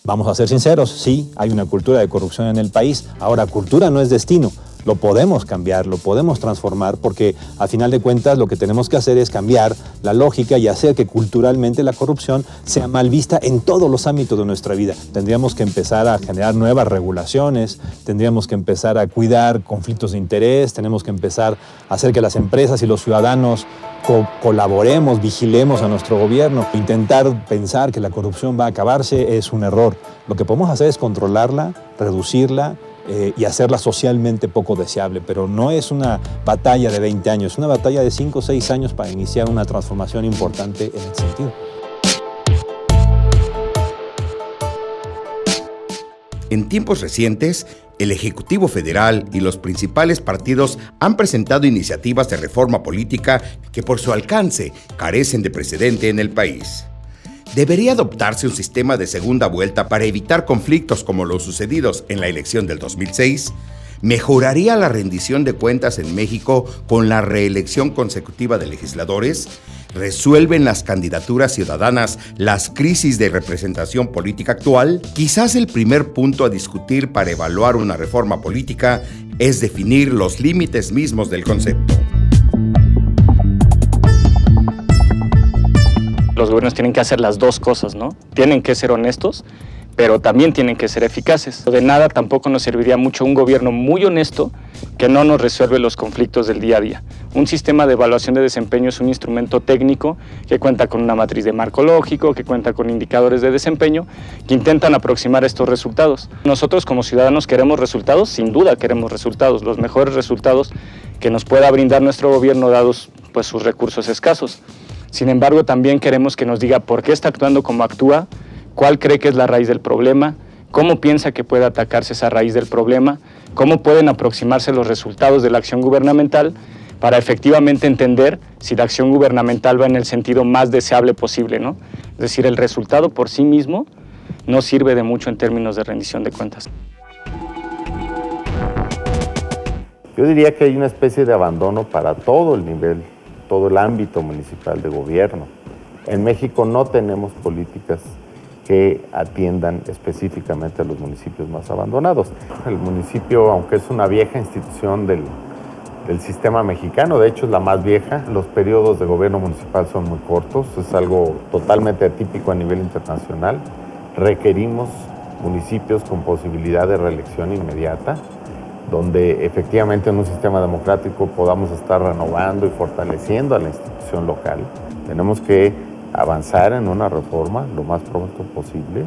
Vamos a ser sinceros, sí, hay una cultura de corrupción en el país. Ahora, cultura no es destino. Lo podemos cambiar, lo podemos transformar, porque a final de cuentas lo que tenemos que hacer es cambiar la lógica y hacer que culturalmente la corrupción sea mal vista en todos los ámbitos de nuestra vida. Tendríamos que empezar a generar nuevas regulaciones, tendríamos que empezar a cuidar conflictos de interés, tenemos que empezar a hacer que las empresas y los ciudadanos colaboremos, vigilemos a nuestro gobierno. Intentar pensar que la corrupción va a acabarse es un error. Lo que podemos hacer es controlarla, reducirla, y hacerla socialmente poco deseable, pero no es una batalla de 20 años, es una batalla de 5 o 6 años para iniciar una transformación importante en ese sentido. En tiempos recientes, el Ejecutivo Federal y los principales partidos han presentado iniciativas de reforma política que por su alcance carecen de precedente en el país. ¿Debería adoptarse un sistema de segunda vuelta para evitar conflictos como los sucedidos en la elección del 2006? ¿Mejoraría la rendición de cuentas en México con la reelección consecutiva de legisladores? ¿Resuelven las candidaturas ciudadanas las crisis de representación política actual? Quizás el primer punto a discutir para evaluar una reforma política es definir los límites mismos del concepto. Los gobiernos tienen que hacer las dos cosas, ¿no? Tienen que ser honestos, pero también tienen que ser eficaces. De nada tampoco nos serviría mucho un gobierno muy honesto que no nos resuelve los conflictos del día a día. Un sistema de evaluación de desempeño es un instrumento técnico que cuenta con una matriz de marco lógico, que cuenta con indicadores de desempeño que intentan aproximar estos resultados. Nosotros como ciudadanos queremos resultados, sin duda queremos resultados, los mejores resultados que nos pueda brindar nuestro gobierno dados pues, sus recursos escasos. Sin embargo, también queremos que nos diga por qué está actuando como actúa, cuál cree que es la raíz del problema, cómo piensa que puede atacarse esa raíz del problema, cómo pueden aproximarse los resultados de la acción gubernamental para efectivamente entender si la acción gubernamental va en el sentido más deseable posible, ¿no? Es decir, el resultado por sí mismo no sirve de mucho en términos de rendición de cuentas. Yo diría que hay una especie de abandono para todo el nivel, todo el ámbito municipal de gobierno. En México no tenemos políticas que atiendan específicamente a los municipios más abandonados. El municipio, aunque es una vieja institución del sistema mexicano, de hecho es la más vieja, los periodos de gobierno municipal son muy cortos, es algo totalmente atípico a nivel internacional. Requerimos municipios con posibilidad de reelección inmediata, donde efectivamente en un sistema democrático podamos estar renovando y fortaleciendo a la institución local. Tenemos que avanzar en una reforma lo más pronto posible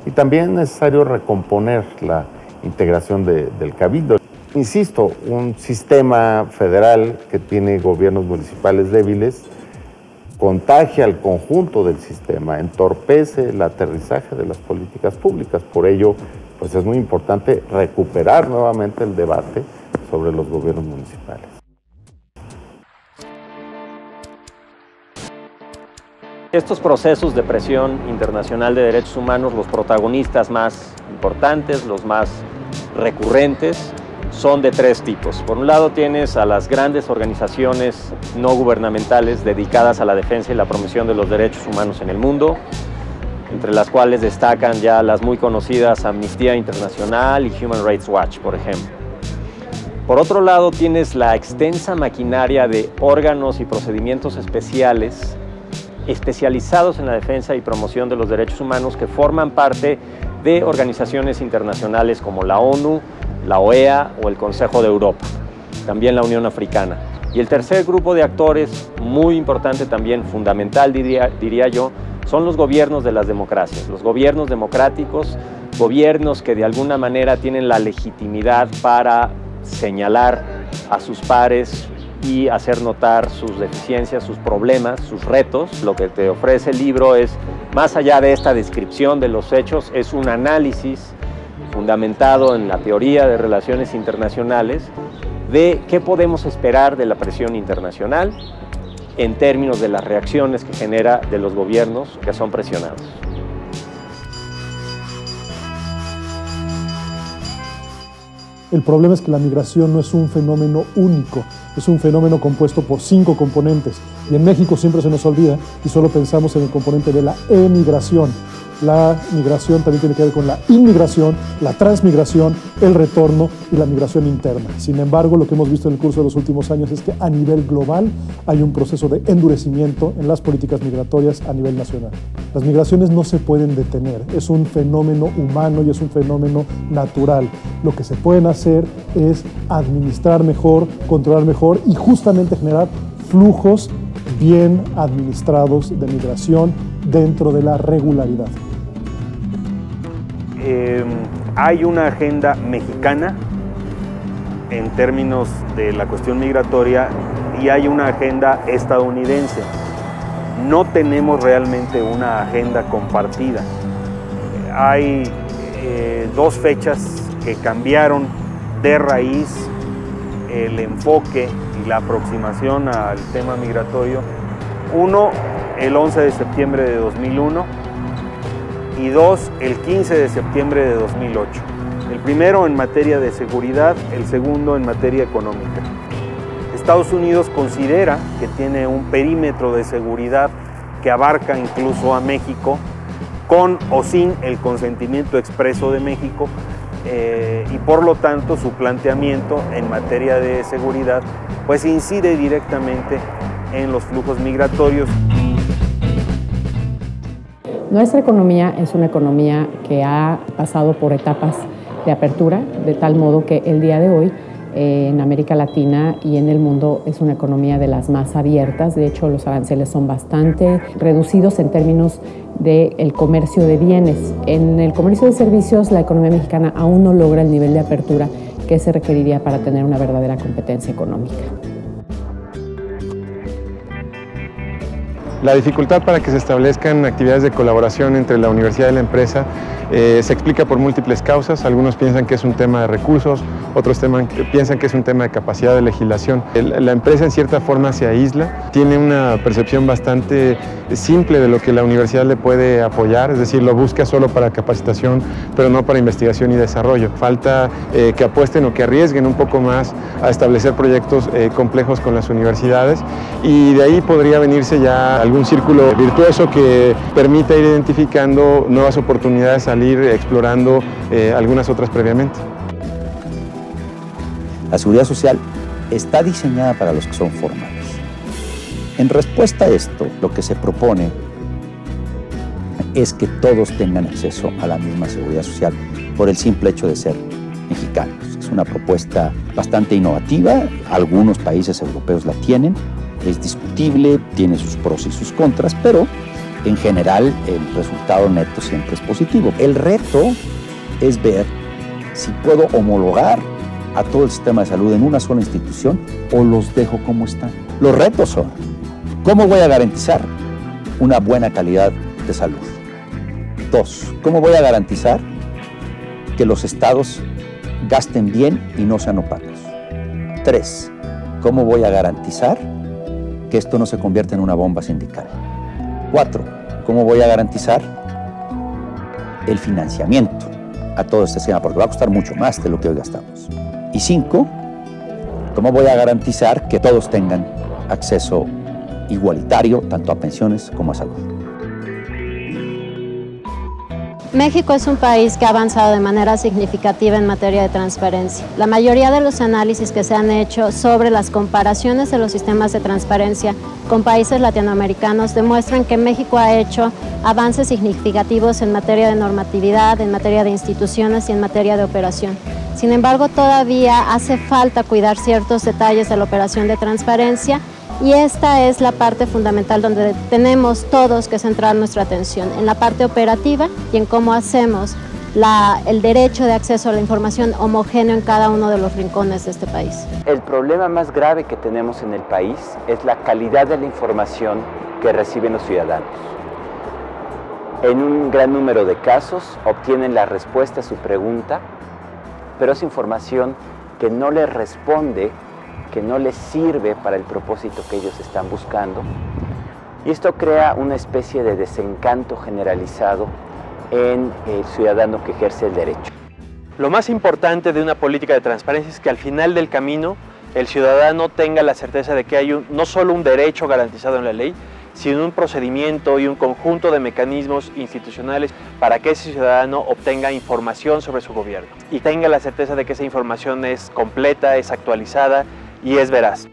y también es necesario recomponer la integración del cabildo. Insisto, un sistema federal que tiene gobiernos municipales débiles contagia al conjunto del sistema, entorpece el aterrizaje de las políticas públicas. Por ello, pues es muy importante recuperar nuevamente el debate sobre los gobiernos municipales. Estos procesos de presión internacional de derechos humanos, los protagonistas más importantes, los más recurrentes, son de tres tipos. Por un lado tienes a las grandes organizaciones no gubernamentales dedicadas a la defensa y la promoción de los derechos humanos en el mundo, entre las cuales destacan ya las muy conocidas Amnistía Internacional y Human Rights Watch, por ejemplo. Por otro lado tienes la extensa maquinaria de órganos y procedimientos especializados en la defensa y promoción de los derechos humanos que forman parte de organizaciones internacionales como la ONU, la OEA o el Consejo de Europa, también la Unión Africana. Y el tercer grupo de actores, muy importante también, fundamental diría yo, son los gobiernos de las democracias, los gobiernos democráticos, gobiernos que de alguna manera tienen la legitimidad para señalar a sus pares y hacer notar sus deficiencias, sus problemas, sus retos. Lo que te ofrece el libro es, más allá de esta descripción de los hechos, es un análisis fundamentado en la teoría de relaciones internacionales, de qué podemos esperar de la presión internacional en términos de las reacciones que genera de los gobiernos que son presionados. El problema es que la migración no es un fenómeno único, es un fenómeno compuesto por 5 componentes. Y en México siempre se nos olvida y solo pensamos en el componente de la emigración. La migración también tiene que ver con la inmigración, la transmigración, el retorno y la migración interna. Sin embargo, lo que hemos visto en el curso de los últimos años es que a nivel global hay un proceso de endurecimiento en las políticas migratorias a nivel nacional. Las migraciones no se pueden detener, es un fenómeno humano y es un fenómeno natural. Lo que se pueden hacer es administrar mejor, controlar mejor y justamente generar flujos bien administrados de migración dentro de la regularidad. Hay una agenda mexicana en términos de la cuestión migratoria y hay una agenda estadounidense. No tenemos realmente una agenda compartida. Hay 2 fechas que cambiaron de raíz el enfoque y la aproximación al tema migratorio. Uno, el 11 de septiembre de 2001 y 2, el 15 de septiembre de 2008. El primero en materia de seguridad, el segundo en materia económica. Estados Unidos considera que tiene un perímetro de seguridad que abarca incluso a México, con o sin el consentimiento expreso de México, y por lo tanto su planteamiento en materia de seguridad pues incide directamente en los flujos migratorios. Nuestra economía es una economía que ha pasado por etapas de apertura, de tal modo que el día de hoy en América Latina y en el mundo es una economía de las más abiertas. De hecho, los aranceles son bastante reducidos en términos del comercio de bienes. En el comercio de servicios, la economía mexicana aún no logra el nivel de apertura que se requeriría para tener una verdadera competencia económica. La dificultad para que se establezcan actividades de colaboración entre la universidad y la empresa se explica por múltiples causas. Algunos piensan que es un tema de recursos, otros piensan que es un tema de capacidad de legislación. La empresa en cierta forma se aísla, tiene una percepción bastante simple de lo que la universidad le puede apoyar, es decir, lo busca solo para capacitación, pero no para investigación y desarrollo. Falta que apuesten o que arriesguen un poco más a establecer proyectos complejos con las universidades, y de ahí podría venirse ya algún círculo virtuoso que permita ir identificando nuevas oportunidades, salir explorando algunas otras previamente. La seguridad social está diseñada para los que son formales. En respuesta a esto, lo que se propone es que todos tengan acceso a la misma seguridad social por el simple hecho de ser mexicanos. Es una propuesta bastante innovativa, algunos países europeos la tienen, es discutible, tiene sus pros y sus contras, pero en general el resultado neto siempre es positivo. El reto es ver si puedo homologar a todo el sistema de salud en una sola institución o los dejo como están. Los retos son: ¿cómo voy a garantizar una buena calidad de salud? 2, ¿cómo voy a garantizar que los estados gasten bien y no sean opacos? 3, ¿cómo voy a garantizar que esto no se convierta en una bomba sindical? 4, ¿cómo voy a garantizar el financiamiento a todo este esquema? Porque va a costar mucho más de lo que hoy gastamos. Y 5, ¿cómo voy a garantizar que todos tengan acceso igualitario tanto a pensiones como a salud? México es un país que ha avanzado de manera significativa en materia de transparencia. La mayoría de los análisis que se han hecho sobre las comparaciones de los sistemas de transparencia con países latinoamericanos demuestran que México ha hecho avances significativos en materia de normatividad, en materia de instituciones y en materia de operación. Sin embargo, todavía hace falta cuidar ciertos detalles de la operación de transparencia, y esta es la parte fundamental donde tenemos todos que centrar nuestra atención, en la parte operativa y en cómo hacemos el derecho de acceso a la información homogéneo en cada uno de los rincones de este país. El problema más grave que tenemos en el país es la calidad de la información que reciben los ciudadanos. En un gran número de casos obtienen la respuesta a su pregunta, pero es información que no les responde, que no les sirve para el propósito que ellos están buscando. Y esto crea una especie de desencanto generalizado en el ciudadano que ejerce el derecho. Lo más importante de una política de transparencia es que al final del camino el ciudadano tenga la certeza de que hay no solo un derecho garantizado en la ley, sino un procedimiento y un conjunto de mecanismos institucionales para que ese ciudadano obtenga información sobre su gobierno y tenga la certeza de que esa información es completa, es actualizada y es veraz.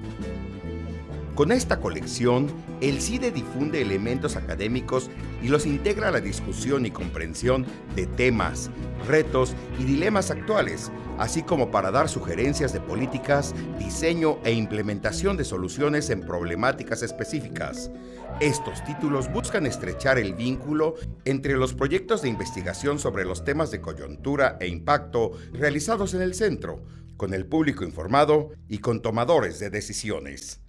Con esta colección, el CIDE difunde elementos académicos y los integra a la discusión y comprensión de temas, retos y dilemas actuales, así como para dar sugerencias de políticas, diseño e implementación de soluciones en problemáticas específicas. Estos títulos buscan estrechar el vínculo entre los proyectos de investigación sobre los temas de coyuntura e impacto realizados en el centro, con el público informado y con tomadores de decisiones.